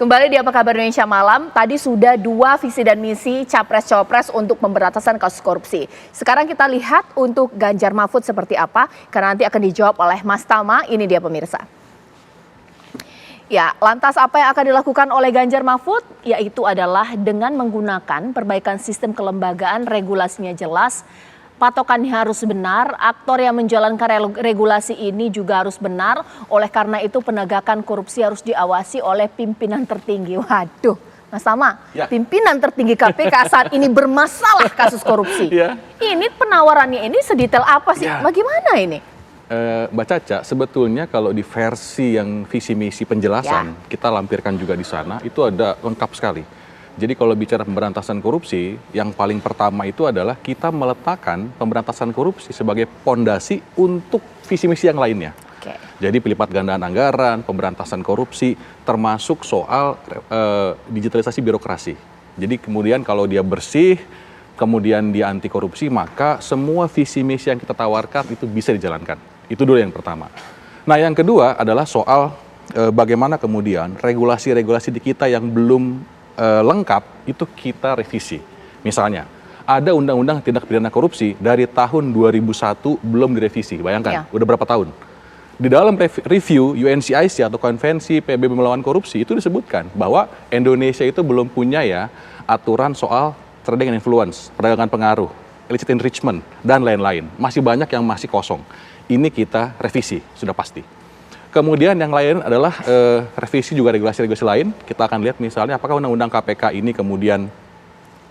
Kembali di Apa Kabar Indonesia Malam, tadi sudah 2 visi dan misi Capres-Cawapres untuk pemberantasan kasus korupsi. Sekarang kita lihat untuk Ganjar Mahfud seperti apa, karena nanti akan dijawab oleh Mas Tama, ini dia pemirsa. Ya, lantas apa yang akan dilakukan oleh Ganjar Mahfud? Yaitu adalah dengan menggunakan perbaikan sistem kelembagaan, regulasinya jelas, patokannya harus benar, aktor yang menjalankan regulasi ini juga harus benar. Oleh karena itu penegakan korupsi harus diawasi oleh pimpinan tertinggi. Waduh, Mas Tama, ya. Pimpinan tertinggi KPK saat ini bermasalah kasus korupsi. Ya. Ini penawarannya ini sedetail apa sih? Ya. Bagaimana ini? Mbak Caca, sebetulnya kalau di versi yang visi misi penjelasan, kita lampirkan juga di sana, itu ada lengkap sekali. Jadi kalau bicara pemberantasan korupsi, yang paling pertama itu adalah kita meletakkan pemberantasan korupsi sebagai pondasi untuk visi misi yang lainnya. Jadi pelipat gandaan anggaran, pemberantasan korupsi, termasuk soal digitalisasi birokrasi. Jadi kemudian kalau dia bersih, kemudian dia anti korupsi, maka semua visi misi yang kita tawarkan itu bisa dijalankan. Itu dulu yang pertama. Nah yang kedua adalah soal bagaimana kemudian regulasi-regulasi di kita yang belum lengkap itu kita revisi. Misalnya ada undang-undang tindak pidana korupsi dari tahun 2001 belum direvisi. Bayangkan, udah berapa tahun? Di dalam review UNCIC atau Konvensi PBB melawan korupsi itu disebutkan bahwa Indonesia itu belum punya ya aturan soal trading and influence, perdagangan pengaruh, illicit enrichment, dan lain-lain. Masih banyak yang masih kosong. Ini kita revisi, sudah pasti. Kemudian yang lain adalah revisi juga regulasi-regulasi lain. Kita akan lihat misalnya apakah undang-undang KPK ini kemudian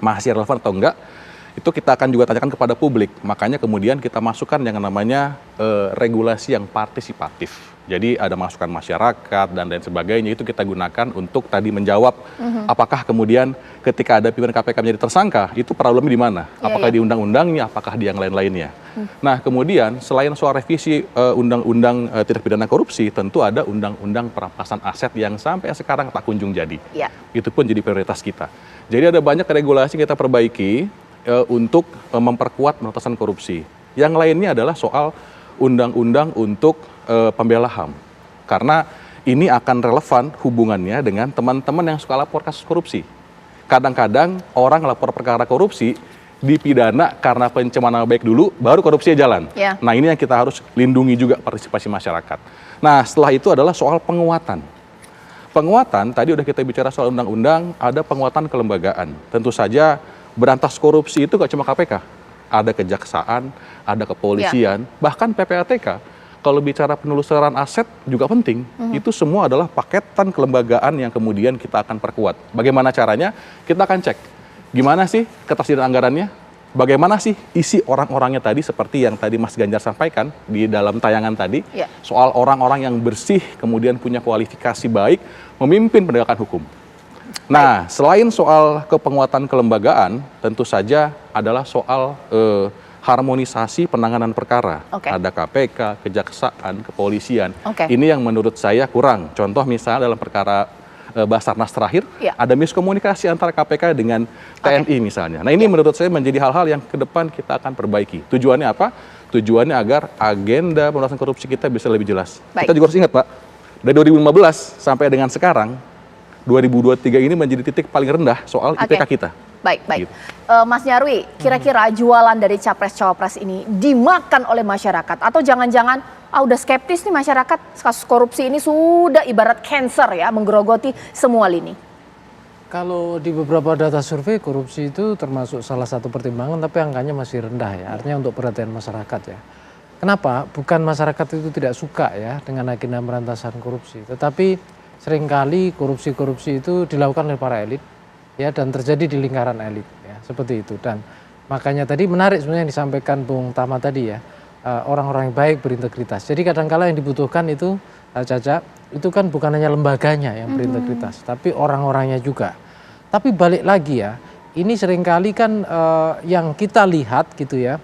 masih relevan atau enggak. Itu kita akan juga tanyakan kepada publik. Makanya kemudian kita masukkan yang namanya regulasi yang partisipatif. Jadi ada masukan masyarakat dan lain sebagainya. Itu kita gunakan untuk tadi menjawab apakah kemudian ketika ada pimpinan KPK menjadi tersangka, itu problemnya di mana? Apakah di undang-undangnya, apakah di yang lain-lainnya? Nah kemudian selain soal revisi undang-undang tindak pidana korupsi, tentu ada undang-undang perampasan aset yang sampai sekarang tak kunjung jadi. Itu pun jadi prioritas kita. Jadi ada banyak regulasi kita perbaiki untuk memperkuat pemberantasan korupsi. Yang lainnya adalah soal undang-undang untuk pembela HAM. Karena ini akan relevan hubungannya dengan teman-teman yang suka lapor kasus korupsi. Kadang-kadang orang lapor perkara korupsi dipidana karena pencemaran nama baik dulu, baru korupsinya jalan. Nah ini yang kita harus lindungi juga partisipasi masyarakat. Nah setelah itu adalah soal penguatan. Penguatan, tadi udah kita bicara soal undang-undang, ada penguatan kelembagaan. Tentu saja berantas korupsi itu gak cuma KPK. Ada kejaksaan, ada kepolisian, bahkan PPATK. Kalau bicara penelusuran aset juga penting. Itu semua adalah paketan kelembagaan yang kemudian kita akan perkuat. Bagaimana caranya? Kita akan cek. Gimana sih ketersediaan anggarannya? Bagaimana sih isi orang-orangnya tadi seperti yang tadi Mas Ganjar sampaikan di dalam tayangan tadi. Soal orang-orang yang bersih, kemudian punya kualifikasi baik, memimpin penegakan hukum. Nah, selain soal kepenguatan kelembagaan, tentu saja adalah soal harmonisasi penanganan perkara. Ada KPK, kejaksaan, kepolisian. Ini yang menurut saya kurang. Contoh misalnya dalam perkara Basarnas terakhir, ada miskomunikasi antara KPK dengan TNI misalnya. Nah ini menurut saya menjadi hal-hal yang ke depan kita akan perbaiki. Tujuannya apa? Tujuannya agar agenda pemberantasan korupsi kita bisa lebih jelas. Kita juga harus ingat Pak, dari 2015 sampai dengan sekarang, 2023 ini menjadi titik paling rendah soal IPK kita. Baik. Gitu. Mas Nyarwi, kira-kira jualan dari Capres-Cawapres ini dimakan oleh masyarakat? Atau jangan-jangan udah skeptis nih masyarakat, kasus korupsi ini sudah ibarat cancer ya, menggerogoti semua lini? Kalau di beberapa data survei, korupsi itu termasuk salah satu pertimbangan, tapi angkanya masih rendah ya, artinya untuk perhatian masyarakat ya. Kenapa? Bukan masyarakat itu tidak suka ya dengan agenda pemberantasan korupsi, tetapi seringkali korupsi-korupsi itu dilakukan oleh para elit, ya, dan terjadi di lingkaran elit ya, seperti itu. Dan makanya tadi menarik sebenarnya yang disampaikan Bung Tama tadi ya, orang-orang yang baik berintegritas. Jadi kadang-kala yang dibutuhkan itu Caca, itu kan bukan hanya lembaganya yang berintegritas, tapi orang-orangnya juga. Tapi balik lagi ya, ini seringkali kan yang kita lihat gitu ya,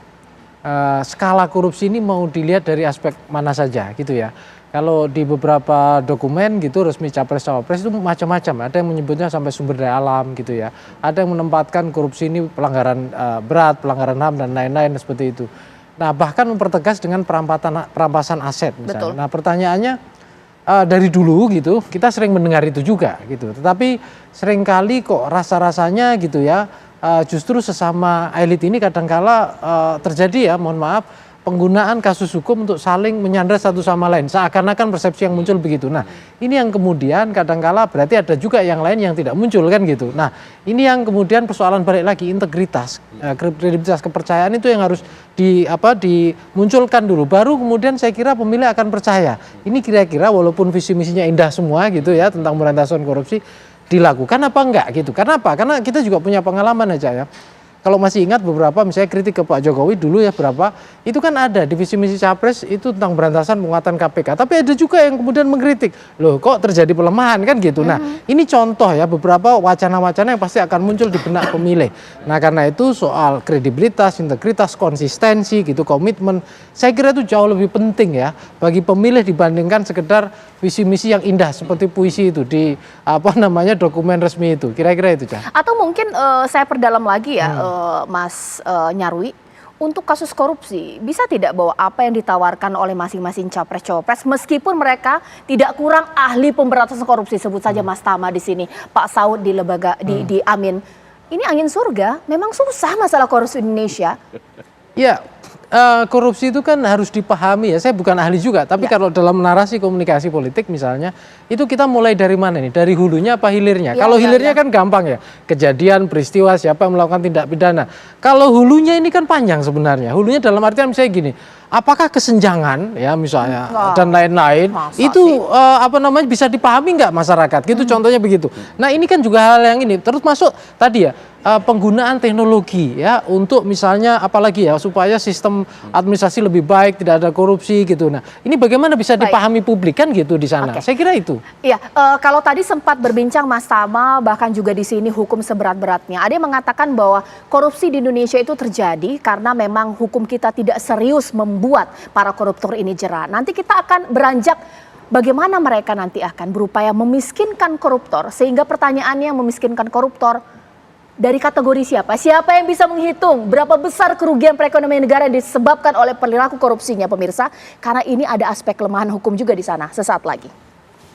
skala korupsi ini mau dilihat dari aspek mana saja gitu ya. Kalau di beberapa dokumen gitu resmi Capres-Cawapres itu macam-macam. Ada yang menyebutnya sampai sumber daya alam gitu ya. Ada yang menempatkan korupsi ini pelanggaran berat, pelanggaran HAM dan lain-lain seperti itu. Nah bahkan mempertegas dengan perampasan aset misalnya. Nah pertanyaannya dari dulu gitu kita sering mendengar itu juga gitu. Tetapi seringkali kok rasa-rasanya gitu ya justru sesama elit ini kadangkala terjadi ya, mohon maaf, penggunaan kasus hukum untuk saling menyandra satu sama lain, seakan-akan persepsi yang muncul begitu. Nah, ini yang kemudian kadangkala berarti ada juga yang lain yang tidak muncul kan gitu. Nah, ini yang kemudian persoalan balik lagi integritas, kredibilitas, kepercayaan itu yang harus dimunculkan dulu. Baru kemudian saya kira pemilih akan percaya. Ini kira-kira walaupun visi misinya indah semua gitu ya tentang pemberantasan korupsi dilakukan apa enggak gitu. Karena apa? Karena kita juga punya pengalaman aja ya. Kalau masih ingat beberapa misalnya kritik ke Pak Jokowi dulu ya berapa, itu kan ada di visi misi Capres itu tentang pemberantasan penguatan KPK. Tapi ada juga yang kemudian mengkritik, loh kok terjadi pelemahan kan gitu. Nah ini contoh ya beberapa wacana-wacana yang pasti akan muncul di benak pemilih. Nah karena itu soal kredibilitas, integritas, konsistensi gitu, komitmen, saya kira itu jauh lebih penting ya bagi pemilih dibandingkan sekedar visi misi yang indah seperti puisi itu di dokumen resmi itu. Kira-kira itu Cah. Atau mungkin saya perdalam lagi ya Mas Nyarwi, untuk kasus korupsi bisa tidak bahwa apa yang ditawarkan oleh masing-masing capres-cawapres meskipun mereka tidak kurang ahli pemberantasan korupsi, sebut saja Mas Tama di sini, Pak Saud di lembaga di Amin. Ini angin surga, memang susah masalah korupsi di Indonesia. Ya, korupsi itu kan harus dipahami ya. Saya bukan ahli juga, tapi kalau dalam narasi komunikasi politik misalnya, itu kita mulai dari mana nih? Dari hulunya apa hilirnya? Kalau hilirnya kan gampang ya, kejadian, peristiwa, siapa yang melakukan tindak pidana. Kalau hulunya ini kan panjang sebenarnya. Hulunya dalam artian misalnya gini, apakah kesenjangan ya misalnya dan lain-lain itu bisa dipahami nggak masyarakat? Gitu contohnya begitu. Nah ini kan juga hal yang ini terus masuk tadi ya. Penggunaan teknologi ya untuk misalnya apalagi ya supaya sistem administrasi lebih baik, tidak ada korupsi gitu. Nah ini bagaimana bisa dipahami publik kan gitu di sana. Saya kira itu. Iya, kalau tadi sempat berbincang Mas Tama bahkan juga di sini hukum seberat-beratnya. Ada yang mengatakan bahwa korupsi di Indonesia itu terjadi karena memang hukum kita tidak serius membuat para koruptor ini jera. Nanti kita akan beranjak bagaimana mereka nanti akan berupaya memiskinkan koruptor, sehingga pertanyaannya memiskinkan koruptor dari kategori siapa? Siapa yang bisa menghitung berapa besar kerugian perekonomian negara yang disebabkan oleh perilaku korupsinya, pemirsa? Karena ini ada aspek kelemahan hukum juga di sana. Sesaat lagi.